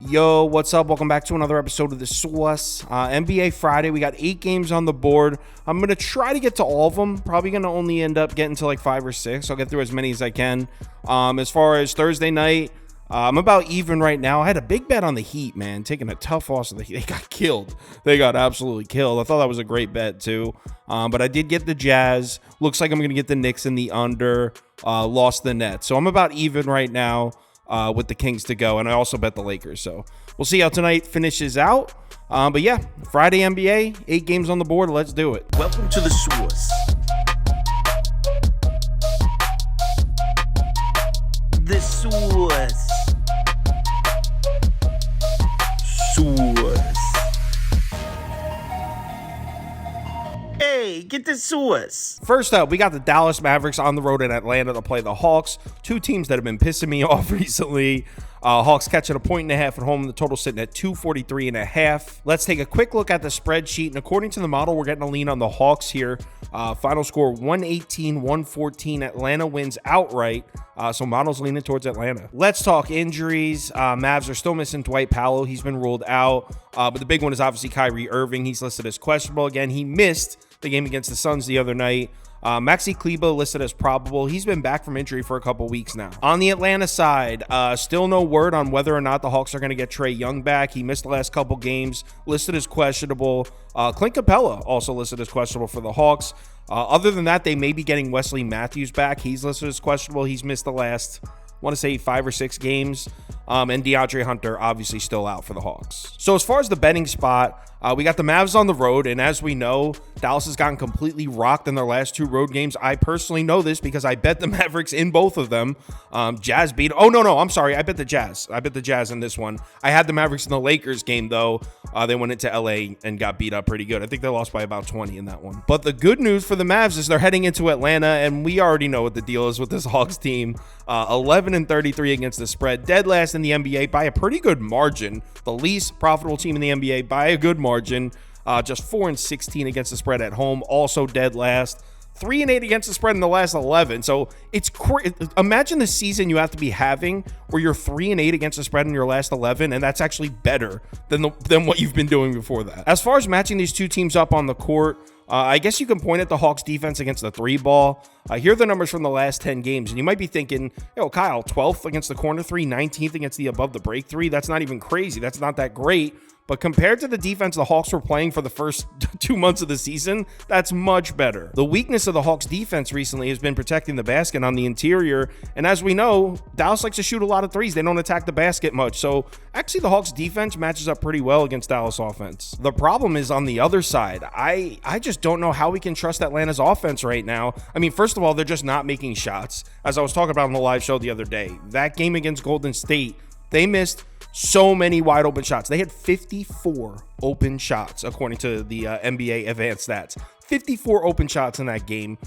Yo, what's up? Welcome back to another episode of The Sauce. NBA Friday, we got 8 games on the board. I'm going to try to get to all of them. Probably going to only end up getting to like 5 or 6. I'll get through as many as I can. As far as Thursday night, I'm about even right now. I had a big bet on the Heat, man, taking a tough loss to the Heat. They got killed. They got absolutely killed. I thought that was a great bet too. But I did get the Jazz. Looks like I'm going to get the Knicks in the under. Lost the Nets. So I'm about even right now. With the Kings to go, and I also bet the Lakers. So we'll see how tonight finishes out. But yeah, Friday NBA, 8 games on the board. Let's do it. Welcome to the Sauce. The Sauce. Sauce. Hey, get the sauce. First up, we got the Dallas Mavericks on the road in Atlanta to play the Hawks. 2 teams that have been pissing me off recently. Hawks catching a 1.5 at home. The total sitting at 243.5. Let's take a quick look at the spreadsheet. And according to the model, we're getting a lean on the Hawks here. Final score 118-114. Atlanta wins outright. So model's leaning towards Atlanta. Let's talk injuries. Mavs are still missing Dwight Powell. He's been ruled out. But the big one is obviously Kyrie Irving. He's listed as questionable again. He missed the game against the Suns the other night. Maxi Kleber listed as probable. He's been back from injury for a couple weeks now. On the Atlanta side, still no word on whether or not the Hawks are going to get Trae Young back. He missed the last couple games, listed as questionable. Clint Capella also listed as questionable for the Hawks. Other than that, they may be getting Wesley Matthews back. He's listed as questionable. He's missed the last, I want to say 5 or 6 games. And DeAndre Hunter obviously still out for the Hawks. So as far as the betting spot, we got the Mavs on the road, and as we know, Dallas has gotten completely rocked in their last 2 road games. I personally know this because I bet the Mavericks in both of them. Jazz beat... Oh, no, I'm sorry. I bet the Jazz. I bet the Jazz in this one. I had the Mavericks in the Lakers game, though. They went into LA and got beat up pretty good. I think they lost by about 20 in that one. But the good news for the Mavs is they're heading into Atlanta, and we already know what the deal is with this Hawks team. 11-33 against the spread. Dead last in the NBA by a pretty good margin. The least profitable team in the NBA by a good margin. Just 4-16 against the spread at home. Also dead last. 3-8 against the spread in the last 11. So it's imagine the season you have to be having where you're 3-8 against the spread in your last 11, and that's actually better than what you've been doing before that. As far as matching these 2 teams up on the court, I guess you can point at the Hawks defense against the 3 ball. Here are the numbers from the last 10 games. And you might be thinking, Kyle, 12th against the corner 3, 19th against the above the break 3. That's not even crazy. That's not that great. But compared to the defense the Hawks were playing for the first 2 months of the season, that's much better. The weakness of the Hawks defense recently has been protecting the basket on the interior. And as we know, Dallas likes to shoot a lot of threes. They don't attack the basket much. So actually the Hawks defense matches up pretty well against Dallas offense. The problem is on the other side. I just don't know how we can trust Atlanta's offense right now. I mean, first of all, they're just not making shots. As I was talking about on the live show the other day, that game against Golden State, they missed so many wide open shots. They had 54 open shots, according to the NBA advanced stats. 54 open shots in that game.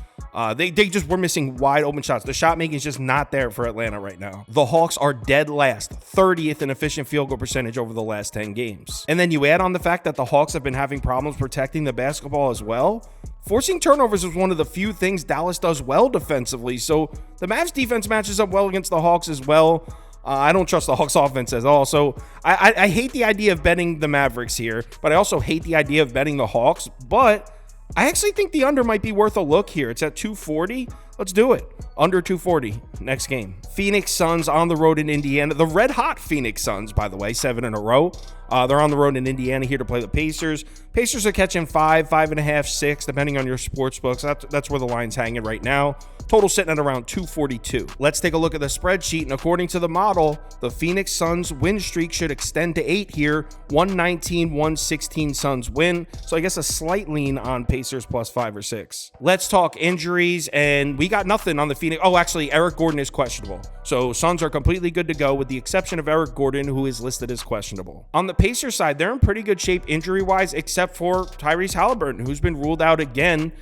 They just were missing wide open shots. The shot making is just not there for Atlanta right now. The Hawks are dead last, 30th in efficient field goal percentage over the last 10 games. And then you add on the fact that the Hawks have been having problems protecting the basketball as well. Forcing turnovers is one of the few things Dallas does well defensively. So the Mavs defense matches up well against the Hawks as well. I don't trust the Hawks offense at all. So I hate the idea of betting the Mavericks here, but I also hate the idea of betting the Hawks. But I actually think the under might be worth a look here. It's at 240. Let's do it. Under 240 next game. Phoenix Suns on the road in Indiana. The red hot Phoenix Suns, by the way, 7 in a row. They're on the road in Indiana here to play the Pacers. Pacers are catching 5, 5.5, 6, depending on your sports books. That's where the line's hanging right now. Total sitting at around 242. Let's take a look at the spreadsheet. And according to the model, the Phoenix Suns win streak should extend to 8 here. 119-116 Suns win. So I guess a slight lean on Pacers plus 5 or 6. Let's talk injuries. And we got nothing on the Phoenix. Oh, actually, Eric Gordon is questionable. So Suns are completely good to go with the exception of Eric Gordon, who is listed as questionable. On the Pacers side, they're in pretty good shape injury-wise, except for Tyrese Halliburton, who's been ruled out again.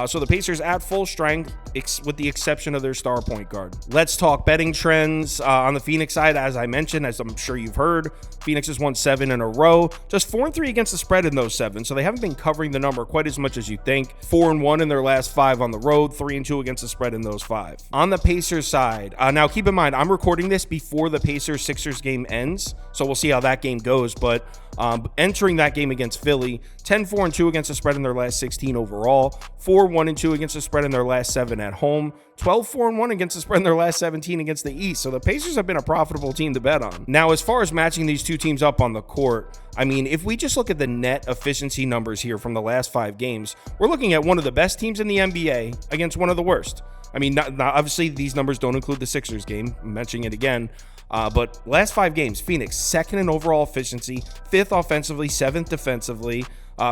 So the Pacers at full strength, with the exception of their star point guard. Let's talk betting trends on the Phoenix side. As I mentioned, as I'm sure you've heard, Phoenix has won 7 in a row, just 4-3 against the spread in those 7. So they haven't been covering the number quite as much as you think. 4-1 in their last 5 on the road, 3-2 against the spread in those 5. On the Pacers side, now keep in mind, I'm recording this before the Pacers-Sixers game ends, so we'll see how that game goes. But entering that game against Philly, 10-4-2 against the spread in their last 16 overall, 4-1-2 against the spread in their last 7 at home, 12-4-1 against the spread in their last 17 against the East. So the Pacers have been a profitable team to bet on. Now, as far as matching these two teams up on the court, I mean, if we just look at the net efficiency numbers here from the last 5 games, we're looking at one of the best teams in the NBA against one of the worst. I mean, obviously, these numbers don't include the Sixers game. I'm mentioning it again. But last 5 games, Phoenix, 2nd in overall efficiency, 5th offensively, 7th defensively.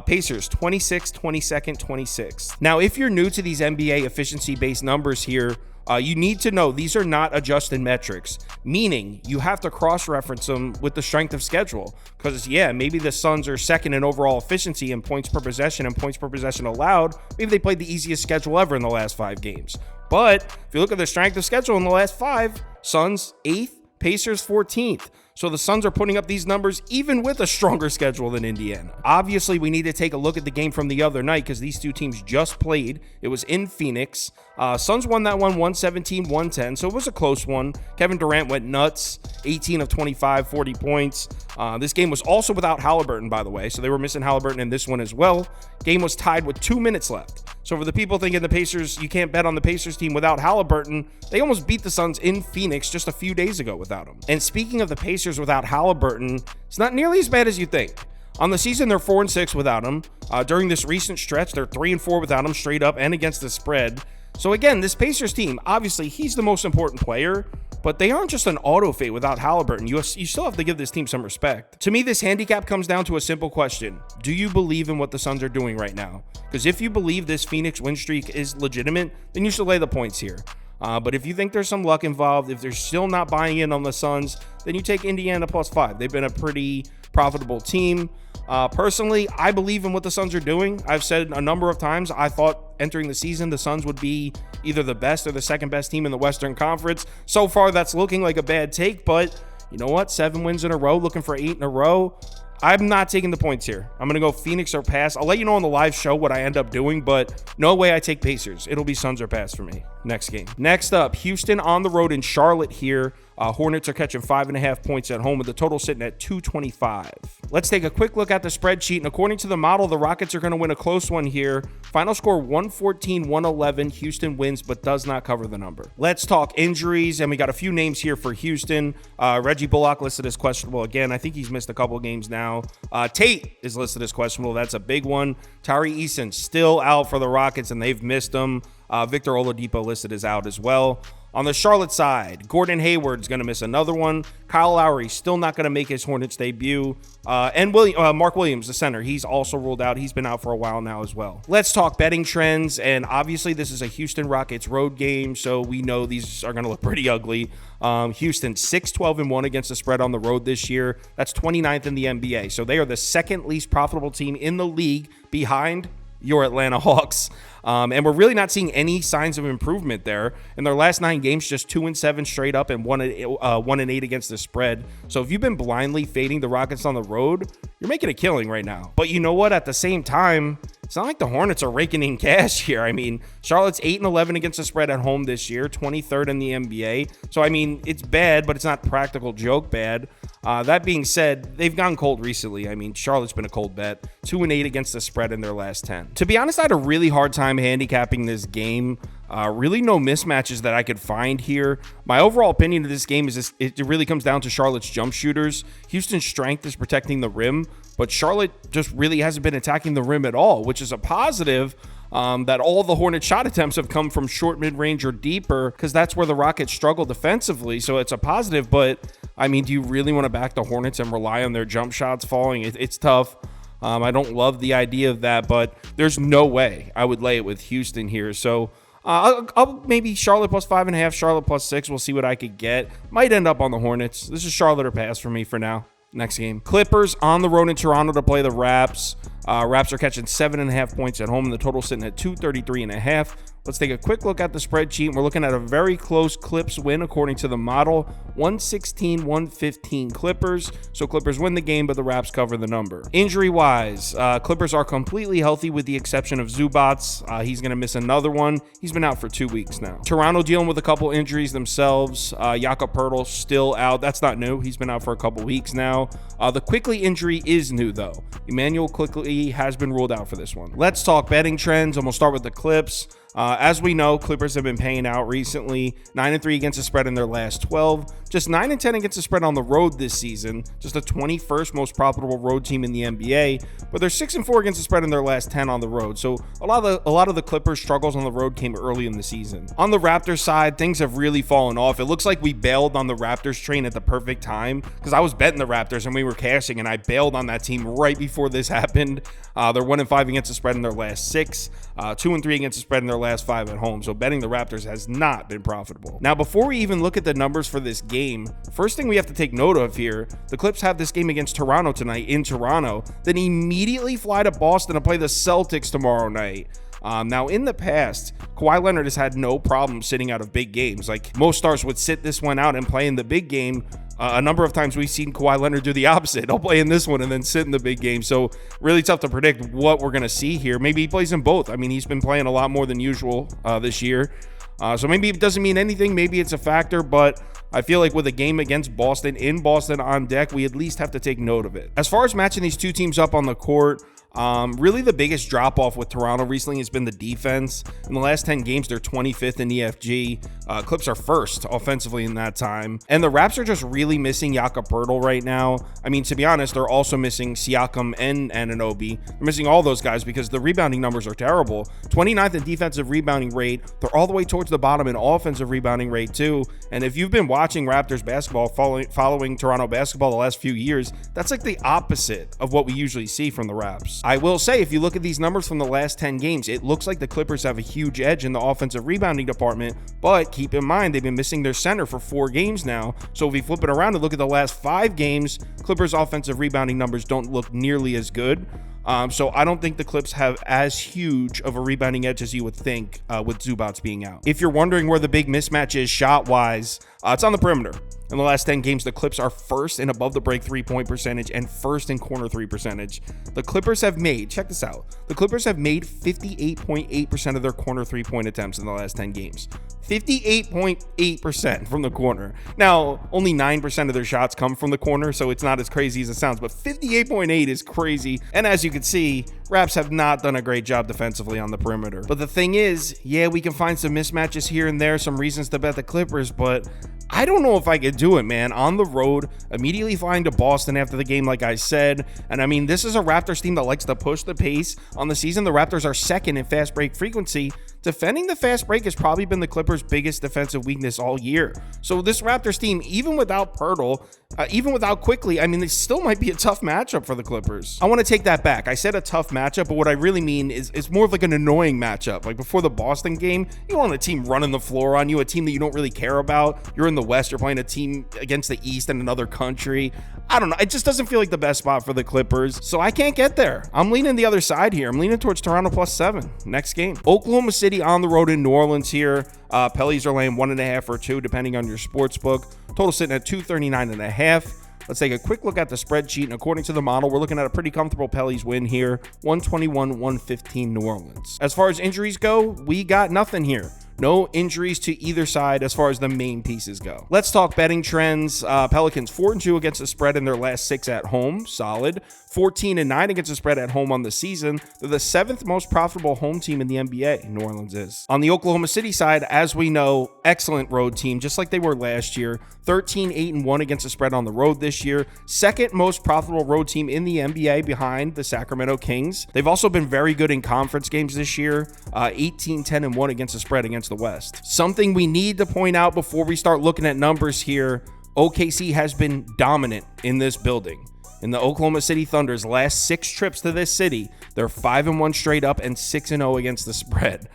Pacers, 26, 22nd, 26th. Now, if you're new to these NBA efficiency-based numbers here, you need to know these are not adjusted metrics, meaning you have to cross-reference them with the strength of schedule. Because, yeah, maybe the Suns are 2nd in overall efficiency in points per possession and points per possession allowed. Maybe they played the easiest schedule ever in the last 5 games. But if you look at the strength of schedule in the last 5, Suns 8th, Pacers 14th. So the Suns are putting up these numbers even with a stronger schedule than Indiana. Obviously, we need to take a look at the game from the other night because these two teams just played. It was in Phoenix. Suns won that one 117-110, so it was a close one. Kevin Durant went nuts, 18 of 25, 40 points. This game was also without Halliburton, by the way, so they were missing Halliburton in this one as well. Game was tied with 2 minutes left. So for the people thinking the Pacers, you can't bet on the Pacers team without Halliburton, they almost beat the Suns in Phoenix just a few days ago without him. And speaking of the Pacers without Halliburton, it's not nearly as bad as you think. On the season, they're 4-6 without him. During this recent stretch, they're 3-4 without him straight up and against the spread. So again, this Pacers team, obviously, he's the most important player, but they aren't just an auto fade without Halliburton. You still have to give this team some respect. To me, this handicap comes down to a simple question. Do you believe in what the Suns are doing right now? Because if you believe this Phoenix win streak is legitimate, then you should lay the points here. But if you think there's some luck involved, if they're still not buying in on the Suns, then you take Indiana +5. They've been a pretty profitable team. Personally, I believe in what the Suns are doing. I've said a number of times, I thought entering the season, the Suns would be either the best or the second best team in the Western Conference. So far, that's looking like a bad take, but you know what? 7 wins in a row, looking for 8 in a row. I'm not taking the points here. I'm going to go Phoenix or pass. I'll let you know on the live show what I end up doing, but no way I take Pacers. It'll be Suns or pass for me. Next game. Next up, Houston on the road in Charlotte here. Hornets are catching 5.5 points at home with the total sitting at 225. Let's take a quick look at the spreadsheet. And according to the model, the Rockets are going to win a close one here. Final score 114-111. Houston wins, but does not cover the number. Let's talk injuries. And we got a few names here for Houston. Reggie Bullock listed as questionable again. I think he's missed a couple games now. Tate is listed as questionable. That's a big one. Tari Eason still out for the Rockets, and they've missed him. Victor Oladipo listed as out as well. On the Charlotte side, Gordon Hayward's going to miss another one. Kyle Lowry still not going to make his Hornets debut. And Mark Williams, the center, he's also ruled out. He's been out for a while now as well. Let's talk betting trends. And obviously, this is a Houston Rockets road game, so we know these are going to look pretty ugly. Houston 6-12-1 against the spread on the road this year. That's 29th in the NBA. So they are the second least profitable team in the league behind your Atlanta Hawks. And we're really not seeing any signs of improvement there. In their last 9 games, just 2-7 straight up and 1-8 against the spread. So if you've been blindly fading the Rockets on the road, you're making a killing right now. But you know what? At the same time, it's not like the Hornets are raking in cash here. I mean, Charlotte's 8-11 against the spread at home this year, 23rd in the NBA. So, I mean, it's bad, but it's not practical joke bad. That being said, they've gone cold recently. I mean, Charlotte's been a cold bet. 2-8 against the spread in their last 10. To be honest, I had a really hard time handicapping this game. Really no mismatches that I could find here. My overall opinion of this game is it really comes down to Charlotte's jump shooters. Houston's strength is protecting the rim, but Charlotte just really hasn't been attacking the rim at all, which is a positive. That all the Hornet shot attempts have come from short, mid-range, or deeper, because that's where the Rockets struggle defensively. So it's a positive, but I mean, do you really want to back the Hornets and rely on their jump shots falling? It's tough. I don't love the idea of that, but there's no way I would lay it with Houston here. So I'll maybe Charlotte +5.5, Charlotte +6. We'll see what I could get. Might end up on the Hornets. This is Charlotte or pass for me for now. Next game. Clippers on the road in Toronto to play the Raps. Raps are catching 7.5 points at home, and the total sitting at 233.5. Let's take a quick look at the spreadsheet. We're looking at a very close Clips win according to the model. 116-115 Clippers. So Clippers win the game, but the Raps cover the number. Injury-wise, Clippers are completely healthy with the exception of Zubats. He's going to miss another one. He's been out for 2 weeks now. Toronto dealing with a couple injuries themselves. Jakob Poeltl still out. That's not new. He's been out for a couple weeks now. The Quickly injury is new, though. Emmanuel Quickly has been ruled out for this one. Let's talk betting trends, and we'll start with the Clips. As we know, Clippers have been paying out recently. 9-3 against the spread in their last 12. Just 9-10 against the spread on the road this season. Just the 21st most profitable road team in the NBA. But they're 6-4 against the spread in their last 10 on the road. So a lot of the Clippers' struggles on the road came early in the season. On the Raptors side, things have really fallen off. It looks like we bailed on the Raptors train at the perfect time, because I was betting the Raptors and we were cashing, and I bailed on that team right before this happened. They're 1-5 against the spread in their last 6. 2-3 against the spread in their last 5 at home. So betting the Raptors has not been profitable. Now, before we even look at the numbers for this game, first thing we have to take note of here, the Clips have this game against Toronto tonight in Toronto, then immediately fly to Boston to play the Celtics tomorrow night. Now, in the past, Kawhi Leonard has had no problem sitting out of big games. Like, most stars would sit this one out and play in the big game. A number of times we've seen Kawhi Leonard do the opposite. He'll play in this one and then sit in the big game. So really tough to predict what we're going to see here. Maybe he plays in both. I mean, he's been playing a lot more than usual this year. So maybe it doesn't mean anything. Maybe it's a factor, but I feel like with a game against Boston, in Boston on deck, we at least have to take note of it. As far as matching these two teams up on the court, really the biggest drop off with Toronto recently has been the defense. In the last 10 games, they're 25th in EFG. Clips are first offensively in that time. And the Raps are just really missing Jakob Poeltl right now. I mean, to be honest, they're also missing Siakam and Anunoby. They're missing all those guys because the rebounding numbers are terrible. 29th in defensive rebounding rate. They're all the way towards the bottom in offensive rebounding rate too. And if you've been watching Raptors basketball, following Toronto basketball the last few years, that's like the opposite of what we usually see from the Raps. I will say, if you look at these numbers from the last 10 games, it looks like the Clippers have a huge edge in the offensive rebounding department, but keep in mind, they've been missing their center for 4 games now. So if we flip it around and look at the last 5 games, Clippers offensive rebounding numbers don't look nearly as good. So I don't think the Clips have as huge of a rebounding edge as you would think with Zubats being out. If you're wondering where the big mismatch is shot-wise, it's on the perimeter. In the last 10 games, the Clips are first in above the break 3-point percentage and first in corner 3 percentage. The Clippers have made, check this out, the Clippers have made 58.8% of their corner 3-point attempts in the last 10 games. 58.8% from the corner. Now, only 9% of their shots come from the corner, so it's not as crazy as it sounds, but 58.8 is crazy. And as you can see, Raps have not done a great job defensively on the perimeter. But the thing is, yeah, we can find some mismatches here and there, some reasons to bet the Clippers, but I don't know if I could do it, man. On the road, immediately flying to Boston after the game, like I said. And I mean, this is a Raptors team that likes to push the pace. On the season, the Raptors are second in fast break frequency. Defending the fast break has probably been the Clippers' biggest defensive weakness all year. So this Raptors team, even without Poeltl, even without Quickly, I mean, it still might be a tough matchup for the Clippers. I want to take that back. I said a tough matchup, but what I really mean is it's more of like an annoying matchup. Like before the Boston game, you want a team running the floor on you, a team that you don't really care about. You're in the West, you're playing a team against the East in another country. I don't know. It just doesn't feel like the best spot for the Clippers. So I can't get there. I'm leaning the other side here. I'm leaning towards Toronto +7. Next game. Oklahoma City on the road in New Orleans here. Pellies are laying 1.5 or 2, depending on your sports book. Total sitting at 239.5. Let's take a quick look at the spreadsheet, and according to the model, we're looking at a pretty comfortable Pellies win here, 121-115 New Orleans. As far as injuries go, we got nothing here. No injuries to either side as far as the main pieces go. Let's talk betting trends. Pelicans 4-2 against the spread in their last 6 at home. Solid. 14-9 against the spread at home on the season. They're the 7th most profitable home team in the NBA. New Orleans is. On the Oklahoma City side, as we know, excellent road team, just like they were last year. 13-8-1 against the spread on the road this year. 2nd most profitable road team in the NBA behind the Sacramento Kings. They've also been very good in conference games this year. 18-10-1 against the spread against the West. Something we need to point out before we start looking at numbers here, OKC has been dominant in this building. In the Oklahoma City Thunder's last 6 trips to this city, they're 5-1 straight up and 6-0 against the spread.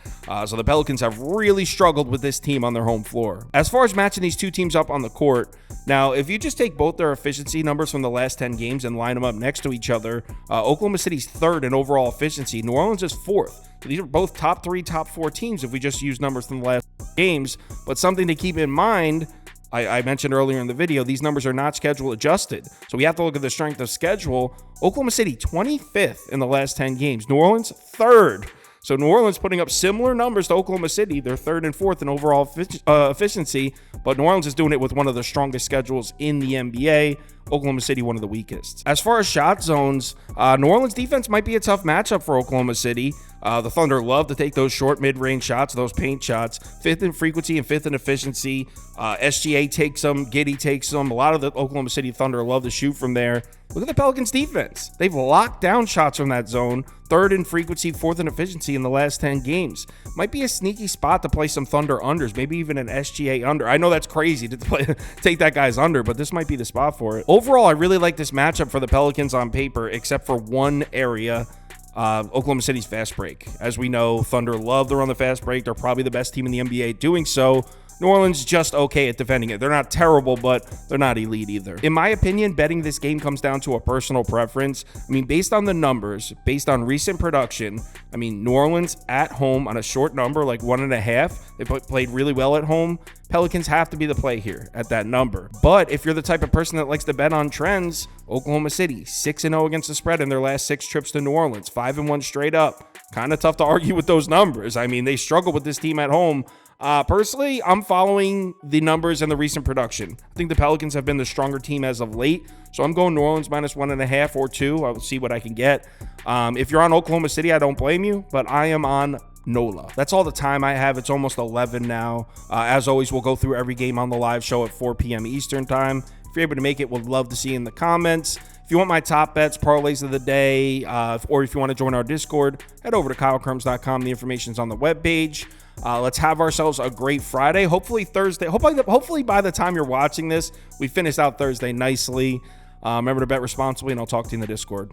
So the Pelicans have really struggled with this team on their home floor. As far as matching these two teams up on the court, now if you just take both their efficiency numbers from the last 10 games and line them up next to each other, Oklahoma City's 3rd in overall efficiency. New Orleans is 4th. So these are both top 3, top 4 teams if we just use numbers from the last games. But something to keep in mind, I mentioned earlier in the video, these numbers are not schedule adjusted. So we have to look at the strength of schedule. Oklahoma City, 25th in the last 10 games. New Orleans, 3rd. So New Orleans putting up similar numbers to Oklahoma City. They're 3rd and 4th in overall efficiency, but New Orleans is doing it with one of the strongest schedules in the NBA. Oklahoma City, one of the weakest. As far as shot zones, New Orleans defense might be a tough matchup for Oklahoma City. The Thunder love to take those short mid-range shots, those paint shots. 5th in frequency and 5th in efficiency. SGA takes them, Giddey takes them. A lot of the Oklahoma City Thunder love to shoot from there. Look at the Pelicans defense. They've locked down shots from that zone. 3rd in frequency, 4th in efficiency in the last 10 games. Might be a sneaky spot to play some Thunder unders, maybe even an SGA under. I know that's crazy to take that guy's under, but this might be the spot for it. Overall, I really like this matchup for the Pelicans on paper, except for one area. Oklahoma City's fast break. As we know, Thunder love to run the fast break. They're probably the best team in the NBA doing so. New Orleans just okay at defending it. They're not terrible, but they're not elite either. In my opinion, betting this game comes down to a personal preference. I mean, based on the numbers, based on recent production, I mean, New Orleans at home on a short number, like 1.5, they played really well at home. Pelicans have to be the play here at that number. But if you're the type of person that likes to bet on trends, Oklahoma City, 6-0 against the spread in their last 6 trips to New Orleans, 5-1 straight up. Kind of tough to argue with those numbers. I mean, they struggle with this team at home. Personally, I'm following the numbers and the recent production. I think the Pelicans have been the stronger team as of late, so I'm going New Orleans minus 1.5 or 2. I'll see what I can get. If you're on Oklahoma City, I don't blame you, but I am on NOLA. That's all the time I have. It's almost 11 now. As always, we'll go through every game on the live show at 4 p.m. Eastern time. If you're able to make it, we'd love to see you in the comments. If you want my top bets, parlays of the day, or if you want to join our Discord, head over to KyleKirms.com. The information's on the webpage. Let's have ourselves a great Friday. Hopefully Thursday. Hopefully by the time you're watching this, we finished out Thursday nicely. Remember to bet responsibly, and I'll talk to you in the Discord.